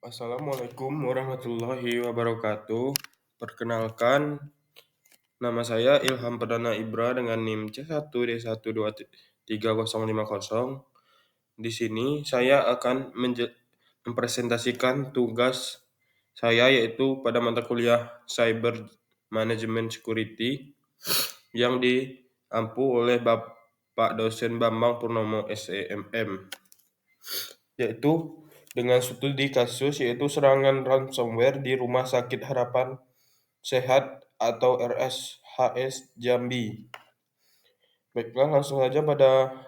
Assalamualaikum warahmatullahi wabarakatuh. Perkenalkan, nama saya Ilham Perdana Ibra dengan NIM C1D12350. Di sini saya akan mempresentasikan tugas saya yaitu pada mata kuliah Cyber Management Security yang diampu oleh Bapak dosen Bambang Purnomo SEMM, yaitu dengan studi kasus yaitu serangan ransomware di Rumah Sakit Harapan Sehat atau RSHS Jambi. Baiklah, langsung saja pada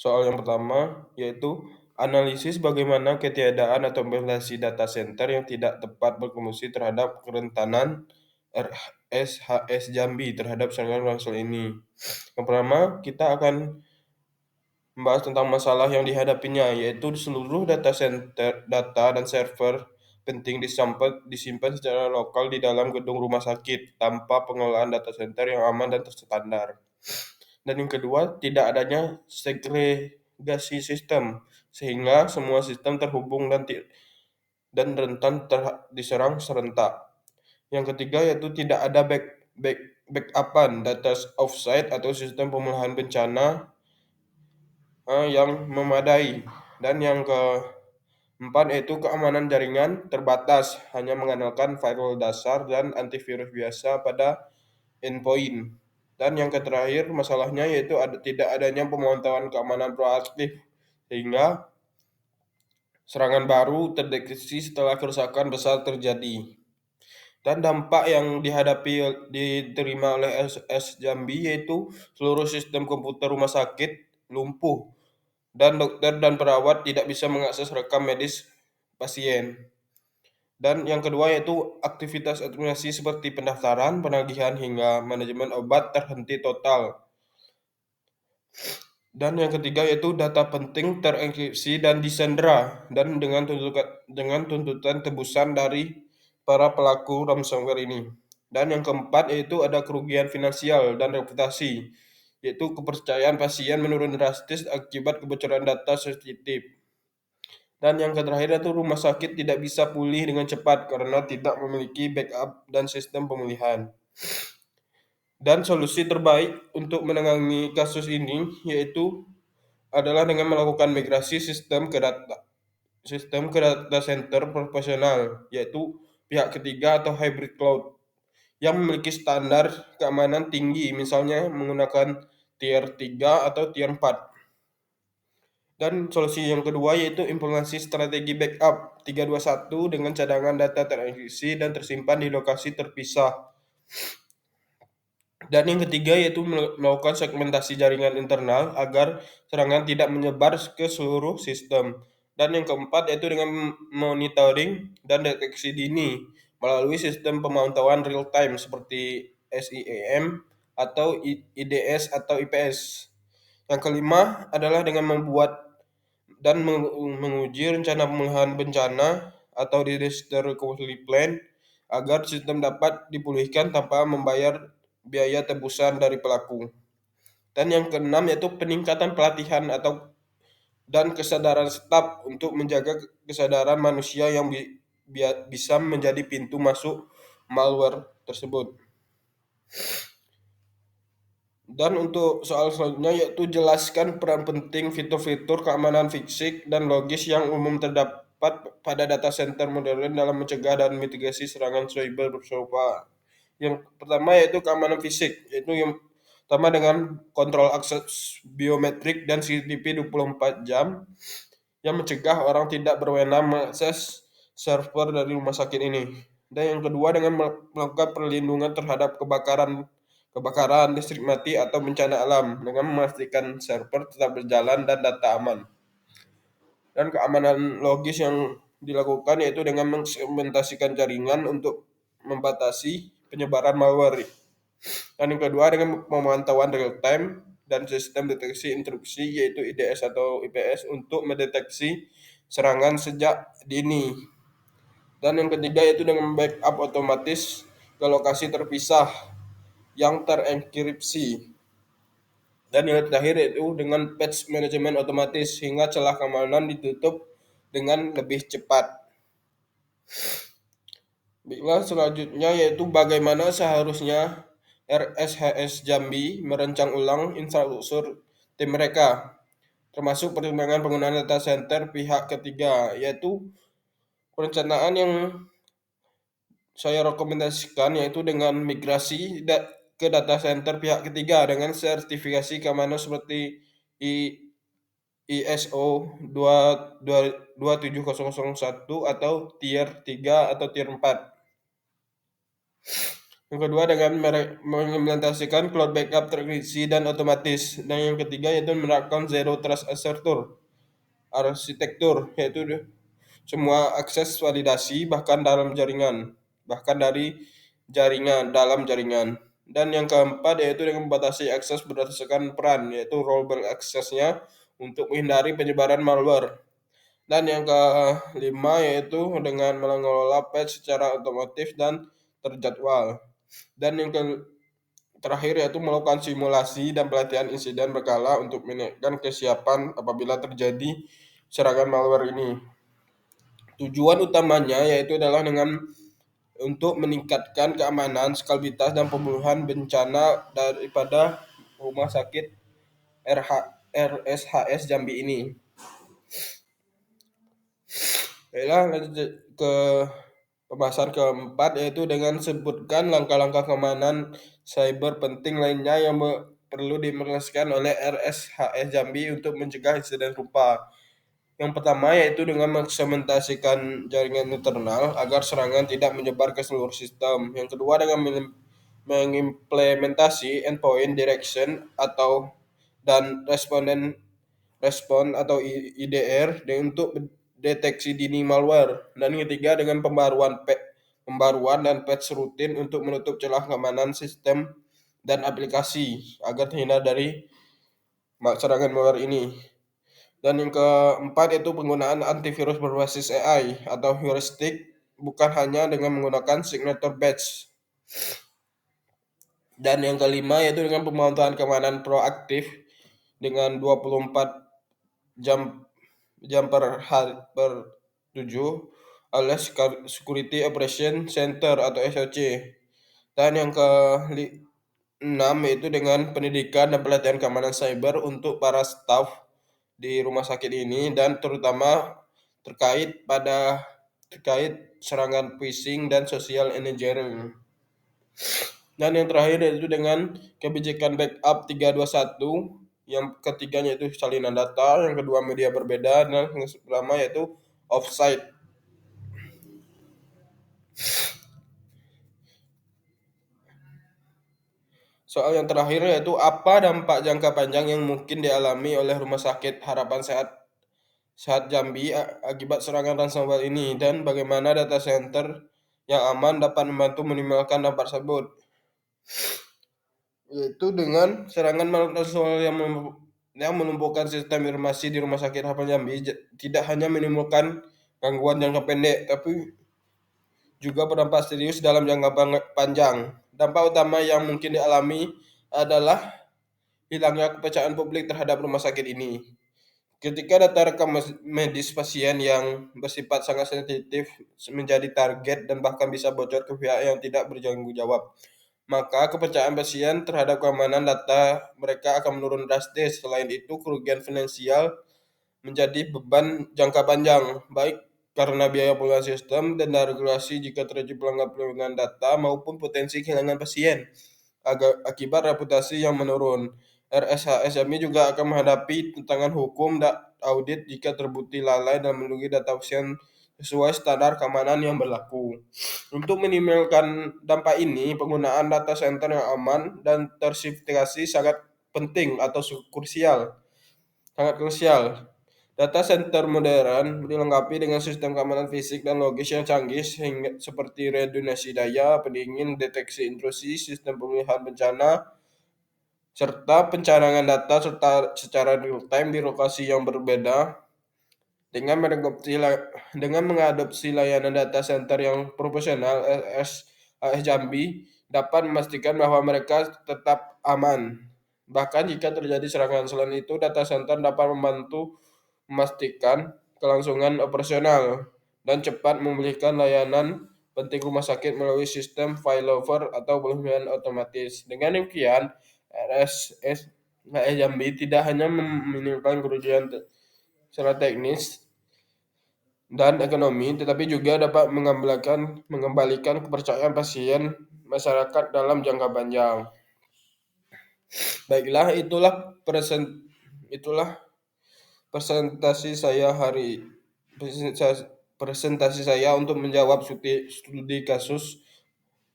soal yang pertama, yaitu analisis bagaimana ketiadaan atau implementasi data center yang tidak tepat berfungsi terhadap kerentanan RSHS Jambi terhadap serangan ransomware ini. Yang pertama, kita akan membahas tentang masalah yang dihadapinya, yaitu seluruh data dan server penting disimpan secara lokal di dalam gedung rumah sakit tanpa pengelolaan data center yang aman dan terstandar. Dan yang kedua, tidak adanya segregasi sistem, sehingga semua sistem terhubung dan rentan diserang serentak. Yang ketiga yaitu tidak ada backupan data offsite atau sistem pemulihan bencana yang memadai. Dan yang keempat yaitu keamanan jaringan terbatas, hanya mengandalkan firewall dasar dan antivirus biasa pada endpoint. Dan yang terakhir masalahnya yaitu tidak adanya pemantauan keamanan proaktif, sehingga serangan baru terdeteksi setelah kerusakan besar terjadi. Dan dampak yang diterima oleh SS Jambi yaitu seluruh sistem komputer rumah sakit lumpuh dan dokter dan perawat tidak bisa mengakses rekam medis pasien. Dan yang kedua yaitu aktivitas administrasi seperti pendaftaran, penagihan hingga manajemen obat terhenti total. Dan yang ketiga yaitu data penting terenkripsi dan disandera dan dengan tuntutan tebusan dari para pelaku ransomware ini. Dan yang keempat yaitu ada kerugian finansial dan reputasi, yaitu kepercayaan pasien menurun drastis akibat kebocoran data sensitif. Dan yang terakhir itu rumah sakit tidak bisa pulih dengan cepat karena tidak memiliki backup dan sistem pemulihan. Dan solusi terbaik untuk menangani kasus ini yaitu adalah dengan melakukan migrasi sistem ke data center profesional, yaitu pihak ketiga atau hybrid cloud yang memiliki standar keamanan tinggi, misalnya menggunakan tier 3 atau tier 4. Dan solusi yang kedua yaitu implementasi strategi backup 321 dengan cadangan data terenkripsi dan tersimpan di lokasi terpisah. Dan yang ketiga yaitu melakukan segmentasi jaringan internal agar serangan tidak menyebar ke seluruh sistem. Dan yang keempat yaitu dengan monitoring dan deteksi dini melalui sistem pemantauan real time seperti SIEM atau IDS atau IPS. Yang kelima adalah dengan membuat dan menguji rencana pemulihan bencana atau disaster recovery plan agar sistem dapat dipulihkan tanpa membayar biaya tebusan dari pelaku. Dan yang keenam yaitu peningkatan pelatihan dan kesadaran staf untuk menjaga kesadaran manusia yang bisa menjadi pintu masuk malware tersebut. Dan untuk soal selanjutnya yaitu jelaskan peran penting fitur-fitur keamanan fisik dan logis yang umum terdapat pada data center modern dalam mencegah dan mitigasi serangan cyber berupa. Yang pertama yaitu keamanan fisik, yaitu yang pertama dengan kontrol akses biometrik dan CCTV 24 jam yang mencegah orang tidak berwenang mengakses server dari rumah sakit ini. Dan yang kedua dengan melakukan perlindungan terhadap kebakaran, listrik mati atau bencana alam dengan memastikan server tetap berjalan dan data aman. Dan keamanan logis yang dilakukan yaitu dengan mensegmentasikan jaringan untuk membatasi penyebaran malware. Dan yang kedua dengan pemantauan real time dan sistem deteksi intrusi yaitu IDS atau IPS untuk mendeteksi serangan sejak dini. Dan yang ketiga yaitu dengan backup otomatis ke lokasi terpisah yang terenkripsi. Dan yang terakhir yaitu dengan patch management otomatis sehingga celah keamanan ditutup dengan lebih cepat. Baiklah, selanjutnya yaitu bagaimana seharusnya RSHS Jambi merancang ulang infrastruktur tim mereka, termasuk pertimbangan penggunaan data center pihak ketiga, yaitu perencanaan yang saya rekomendasikan yaitu dengan migrasi ke data center pihak ketiga dengan sertifikasi keamanan seperti I- ISO 27001 atau Tier 3 atau Tier 4. Yang kedua dengan mengimplementasikan cloud backup terisi dan otomatis. Dan yang ketiga yaitu menerapkan Zero Trust arsitektur, yaitu semua akses validasi bahkan dari dalam jaringan. Dan yang keempat yaitu dengan membatasi akses berdasarkan peran, yaitu rollback aksesnya untuk menghindari penyebaran malware. Dan yang kelima yaitu dengan mengelola patch secara otomatis dan terjadwal. Dan yang terakhir yaitu melakukan simulasi dan pelatihan insiden berkala untuk meningkatkan kesiapan apabila terjadi serangan malware ini. Tujuan utamanya yaitu adalah untuk meningkatkan keamanan, skalabilitas, dan pemulihan bencana daripada rumah sakit RSHS Jambi ini. Baiklah, lanjut ke pembahasan keempat yaitu dengan sebutkan langkah-langkah keamanan cyber penting lainnya yang perlu diimplementasikan oleh RSHS Jambi untuk mencegah insiden serupa. Yang pertama yaitu dengan mensegmentasikan jaringan internal agar serangan tidak menyebar ke seluruh sistem. Yang kedua dengan mengimplementasi endpoint direction dan respon atau IDR untuk deteksi dini malware. Dan yang ketiga dengan pembaruan dan patch rutin untuk menutup celah keamanan sistem dan aplikasi agar terhindar dari serangan malware ini. Dan yang keempat yaitu penggunaan antivirus berbasis AI atau heuristik bukan hanya dengan menggunakan signature badge. Dan yang kelima yaitu dengan pemantauan keamanan proaktif dengan 24 jam jam per 7 oleh Security Operation Center atau SOC. Dan yang ke-6 yaitu dengan pendidikan dan pelatihan keamanan cyber untuk para staf di rumah sakit ini dan terutama terkait serangan phishing dan social engineering. Dan yang terakhir yaitu dengan kebijakan backup 321, yang ketiganya itu salinan data, yang kedua media berbeda, dan yang pertama yaitu offsite. Soal yang terakhir yaitu apa dampak jangka panjang yang mungkin dialami oleh Rumah Sakit Harapan Sehat Jambi akibat serangan ransomware ini dan bagaimana data center yang aman dapat membantu minimalkan dampak tersebut. Yaitu dengan serangan ransomware yang melumpuhkan sistem informasi di Rumah Sakit Harapan Jambi tidak hanya menimbulkan gangguan jangka pendek tapi juga berdampak serius dalam jangka panjang. Dampak utama yang mungkin dialami adalah hilangnya kepercayaan publik terhadap rumah sakit ini. Ketika data rekam medis pasien yang bersifat sangat sensitif menjadi target dan bahkan bisa bocor ke pihak yang tidak bertanggung jawab, maka kepercayaan pasien terhadap keamanan data mereka akan menurun drastis. Selain itu, kerugian finansial menjadi beban jangka panjang, baik karena biaya pemulihan sistem, denda regulasi jika terjadi pelanggaran data, maupun potensi kehilangan pasien akibat reputasi yang menurun. RSHSMI juga akan menghadapi tantangan hukum dan audit jika terbukti lalai dan melindungi data pasien sesuai standar keamanan yang berlaku. Untuk minimalkan dampak ini, penggunaan data center yang aman dan tersertifikasi sangat penting atau sangat krusial. Data center modern dilengkapi dengan sistem keamanan fisik dan logis yang canggih seperti redundansi daya, pendingin, deteksi intrusi, sistem pemulihan bencana, serta pencadangan data secara real time di lokasi yang berbeda. Dengan mengadopsi layanan data center yang profesional, AS Jambi dapat memastikan bahwa mereka tetap aman. Bahkan jika terjadi serangan selain itu, data center dapat membantu memastikan kelangsungan operasional dan cepat memulihkan layanan penting rumah sakit melalui sistem failover atau pemulihan otomatis. Dengan demikian, RSS Jambi tidak hanya menimbulkan kerugian secara teknis dan ekonomi, tetapi juga dapat mengembalikan kepercayaan pasien masyarakat dalam jangka panjang. Baiklah, itulah presentasi saya presentasi saya untuk menjawab studi kasus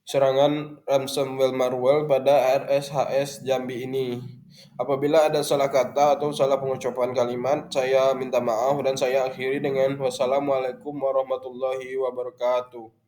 serangan ransomware malware pada RSHS Jambi ini. Apabila ada salah kata atau salah pengucapan kalimat, saya minta maaf dan saya akhiri dengan wassalamualaikum warahmatullahi wabarakatuh.